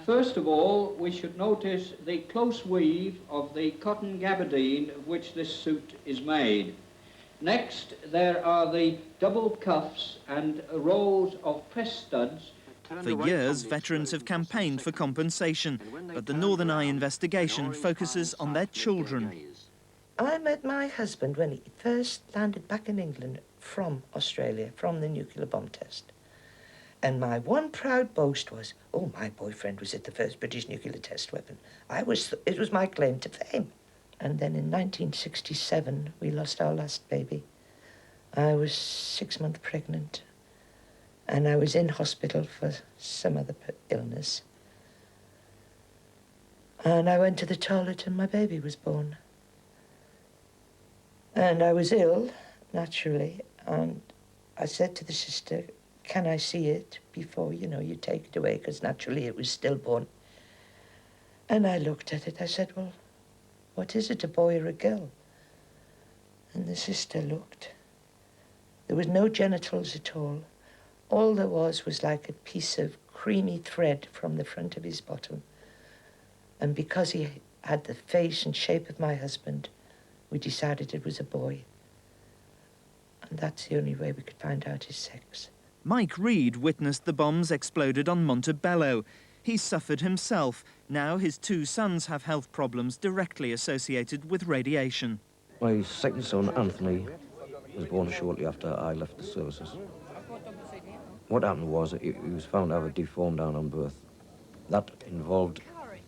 First of all, we should notice the close weave of the cotton gabardine of which this suit is made. Next, there are the double cuffs and rows of press studs. For years, veterans have campaigned for compensation, but the Northern Eye investigation focuses on their children. I met my husband when he first landed back in England from Australia, from the nuclear bomb test. And my one proud boast was, oh, my boyfriend was at the first British nuclear test weapon. It was my claim to fame. And then in 1967, we lost our last baby. I was 6 months pregnant, and I was in hospital for some other illness. And I went to the toilet and my baby was born. And I was ill, naturally, and I said to the sister, can I see it before, you take it away, because naturally it was stillborn. And I looked at it, I said, well, what is it, a boy or a girl? And the sister looked. There was no genitals at all. All there was like a piece of creamy thread from the front of his bottom. And because he had the face and shape of my husband, we decided it was a boy. And that's the only way we could find out his sex. Mike Reed witnessed the bombs exploded on Montebello. He suffered himself. Now his two sons have health problems directly associated with radiation. My second son, Anthony, was born shortly after I left the services. What happened was he was found to have a deformed arm on birth. That involved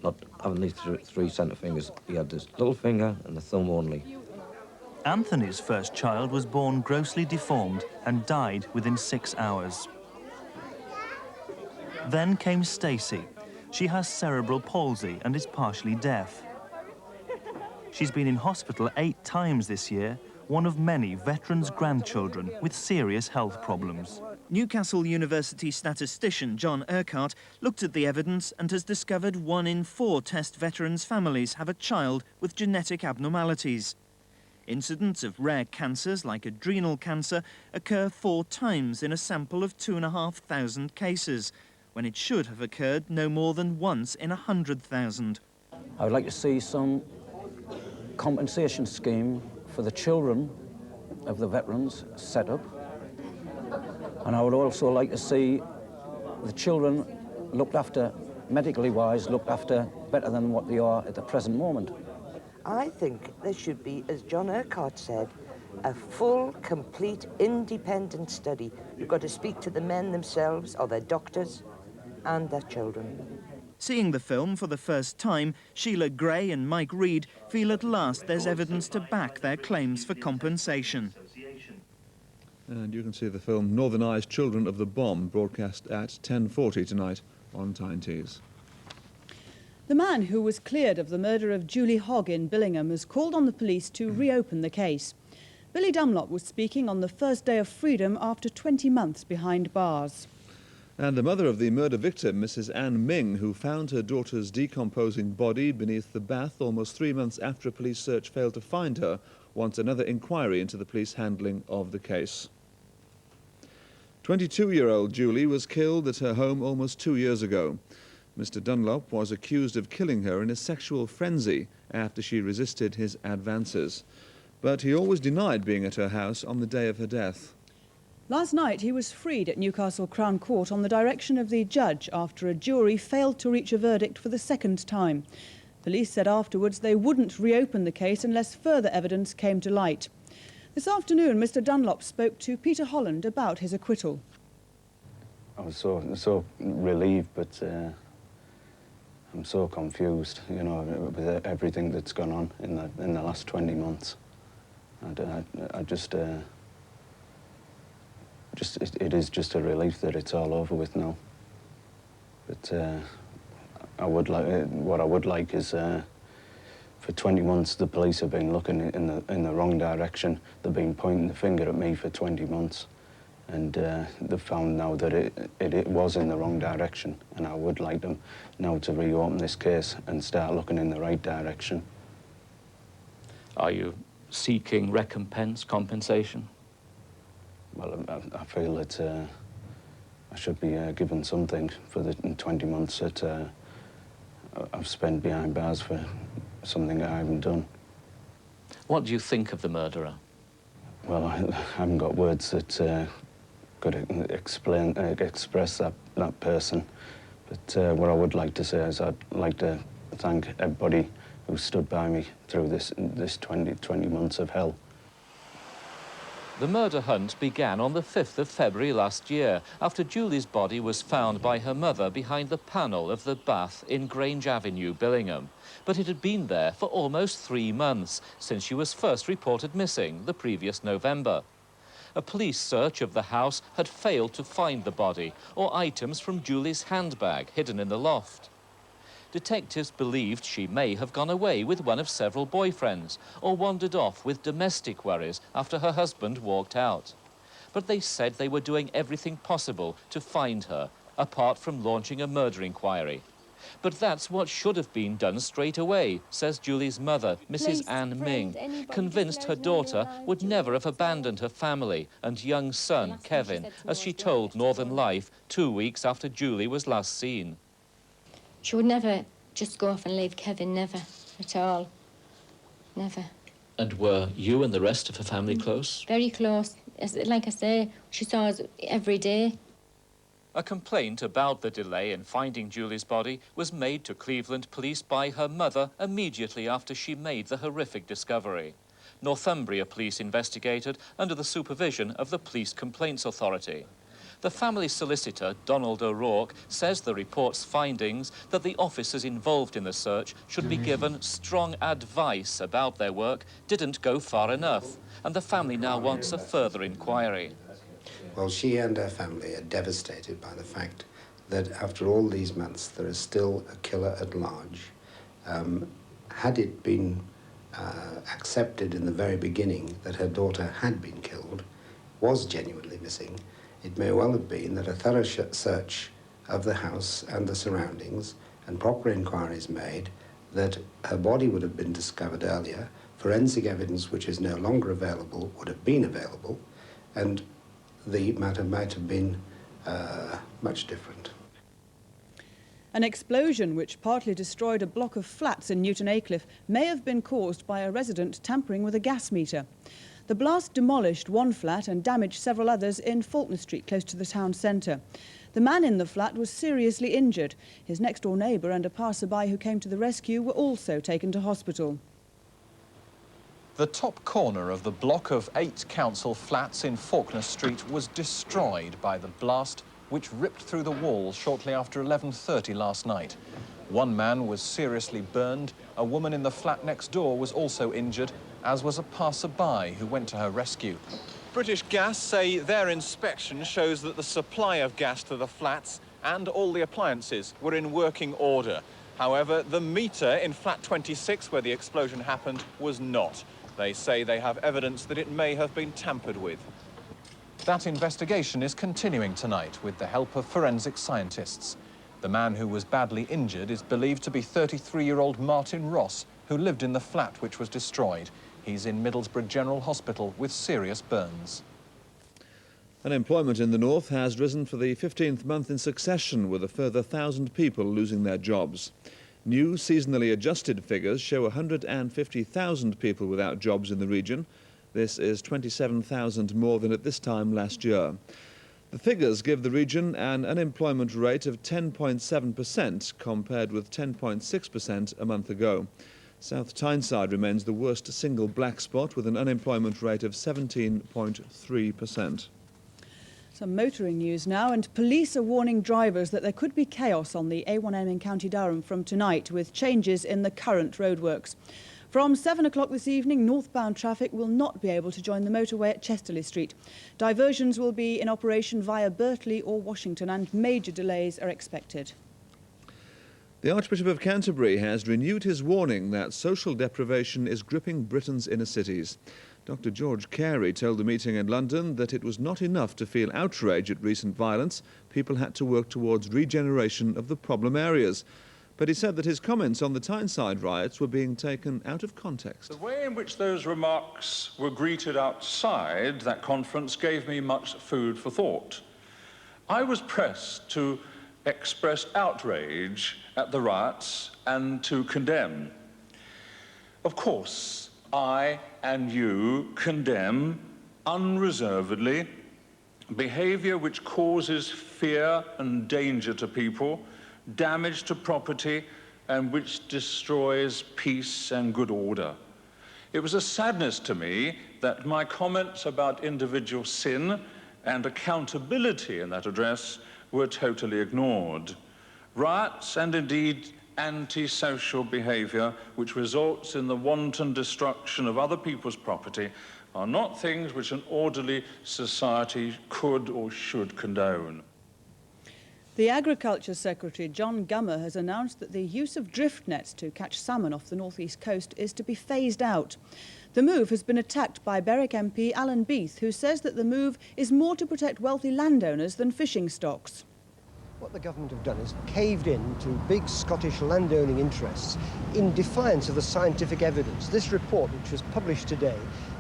not having these three centre fingers. He had this little finger and the thumb only. Anthony's first child was born grossly deformed and died within 6 hours. Then came Stacey. She has cerebral palsy and is partially deaf. She's been in hospital 8 times this year, one of many veterans' grandchildren with serious health problems. Newcastle University statistician John Urquhart looked at the evidence and has discovered 1 in 4 test veterans' families have a child with genetic abnormalities. Incidents of rare cancers like adrenal cancer occur 4 times in a sample of 2,500 cases, when it should have occurred no more than once in 100,000. I would like to see some compensation scheme for the children of the veterans set up. And I would also like to see the children looked after, medically wise, looked after better than what they are at the present moment. I think there should be, as John Urquhart said, a full, complete, independent study. You've got to speak to the men themselves, or their doctors, and their children. Seeing the film for the first time, Sheila Gray and Mike Reed feel at last there's evidence to back their claims for compensation. And you can see the film Northern Eye's Children of the Bomb, broadcast at 10:40 tonight on Tyne Tees. The man who was cleared of the murder of Julie Hogg in Billingham has called on the police to reopen the case. Billy Dunlop was speaking on the first day of freedom after 20 months behind bars. And the mother of the murder victim, Mrs. Anne Ming, who found her daughter's decomposing body beneath the bath almost 3 months after a police search failed to find her, wants another inquiry into the police handling of the case. 22-year-old Julie was killed at her home almost 2 years ago. Mr. Dunlop was accused of killing her in a sexual frenzy after she resisted his advances. But he always denied being at her house on the day of her death. Last night he was freed at Newcastle Crown Court on the direction of the judge after a jury failed to reach a verdict for the second time. Police said afterwards they wouldn't reopen the case unless further evidence came to light. This afternoon Mr. Dunlop spoke to Peter Holland about his acquittal. I was so relieved, but I'm so confused, you know, with everything that's gone on in the last 20 months. It is just a relief that it's all over with now. But what I would like is, for 20 months the police have been looking in the wrong direction. They've been pointing the finger at me for 20 months. And they've found now that it was in the wrong direction, and I would like them now to reopen this case and start looking in the right direction. Are you seeking recompense, compensation? Well, I feel that I should be given something for the 20 months that I've spent behind bars for something I haven't done. What do you think of the murderer? Well, I haven't got words that could express that person. But what I would like to say is I'd like to thank everybody who stood by me through this 20 months of hell. The murder hunt began on the 5th of February last year, after Julie's body was found by her mother behind the panel of the bath in Grange Avenue, Billingham. But it had been there for almost 3 months, since she was first reported missing the previous November. A police search of the house had failed to find the body or items from Julie's handbag hidden in the loft. Detectives believed she may have gone away with one of several boyfriends or wandered off with domestic worries after her husband walked out. But they said they were doing everything possible to find her, apart from launching a murder inquiry. But that's what should have been done straight away, says Julie's mother, Mrs. Anne Ming, convinced her daughter would never have abandoned her family and young son, Kevin, as she told Northern Life 2 weeks after Julie was last seen. She would never just go off and leave Kevin, never, at all. Never. And were you and the rest of her family close? Very close. Like I say, she saw us every day. A complaint about the delay in finding Julie's body was made to Cleveland police by her mother immediately after she made the horrific discovery. Northumbria police investigated under the supervision of the Police Complaints Authority. The family solicitor, Donald O'Rourke, says the report's findings that the officers involved in the search should be given strong advice about their work didn't go far enough, and the family now wants a further inquiry. Well, she and her family are devastated by the fact that after all these months there is still a killer at large. Had it been accepted in the very beginning that her daughter had been killed, was genuinely missing, it may well have been that a thorough search of the house and the surroundings and proper inquiries made, that her body would have been discovered earlier, forensic evidence which is no longer available would have been available, and the matter might have been much different. An explosion which partly destroyed a block of flats in Newton Aycliffe may have been caused by a resident tampering with a gas meter. The blast demolished one flat and damaged several others in Faulkner Street, close to the town centre. The man in the flat was seriously injured. His next-door neighbour and a passer-by who came to the rescue were also taken to hospital. The top corner of the block of 8 council flats in Faulkner Street was destroyed by the blast, which ripped through the wall shortly after 11:30 last night. One man was seriously burned. A woman in the flat next door was also injured, as was a passer-by who went to her rescue. British Gas say their inspection shows that the supply of gas to the flats and all the appliances were in working order. However, the meter in flat 26, where the explosion happened, was not. They say they have evidence that it may have been tampered with. That investigation is continuing tonight with the help of forensic scientists. The man who was badly injured is believed to be 33-year-old Martin Ross, who lived in the flat which was destroyed. He's in Middlesbrough General Hospital with serious burns. Unemployment in the north has risen for the 15th month in succession, with a further 1,000 people losing their jobs. New seasonally adjusted figures show 150,000 people without jobs in the region. This is 27,000 more than at this time last year. The figures give the region an unemployment rate of 10.7% compared with 10.6% a month ago. South Tyneside remains the worst single black spot with an unemployment rate of 17.3%. Some motoring news now, and police are warning drivers that there could be chaos on the A1M in County Durham from tonight with changes in the current roadworks. From 7 o'clock this evening, northbound traffic will not be able to join the motorway at Chesterley Street. Diversions will be in operation via Birtley or Washington, and major delays are expected. The Archbishop of Canterbury has renewed his warning that social deprivation is gripping Britain's inner cities. Dr. George Carey told the meeting in London that it was not enough to feel outrage at recent violence. People had to work towards regeneration of the problem areas. But he said that his comments on the Tyneside riots were being taken out of context. The way in which those remarks were greeted outside that conference gave me much food for thought. I was pressed to express outrage at the riots and to condemn. Of course, I and you condemn unreservedly behaviour which causes fear and danger to people, damage to property, and which destroys peace and good order. It was a sadness to me that my comments about individual sin and accountability in that address were totally ignored. Riots and indeed antisocial behaviour which results in the wanton destruction of other people's property are not things which an orderly society could or should condone. The Agriculture Secretary, John Gummer, has announced that the use of drift nets to catch salmon off the northeast coast is to be phased out. The move has been attacked by Berwick MP Alan Beath, who says that the move is more to protect wealthy landowners than fishing stocks. What the government have done is caved in to big Scottish landowning interests in defiance of the scientific evidence. This report, which was published today,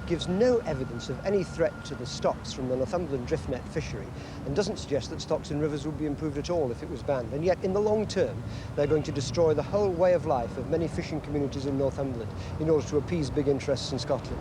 gives no evidence of any threat to the stocks from the Northumberland drift net fishery and doesn't suggest that stocks in rivers would be improved at all if it was banned. And yet, in the long term, they're going to destroy the whole way of life of many fishing communities in Northumberland in order to appease big interests in Scotland.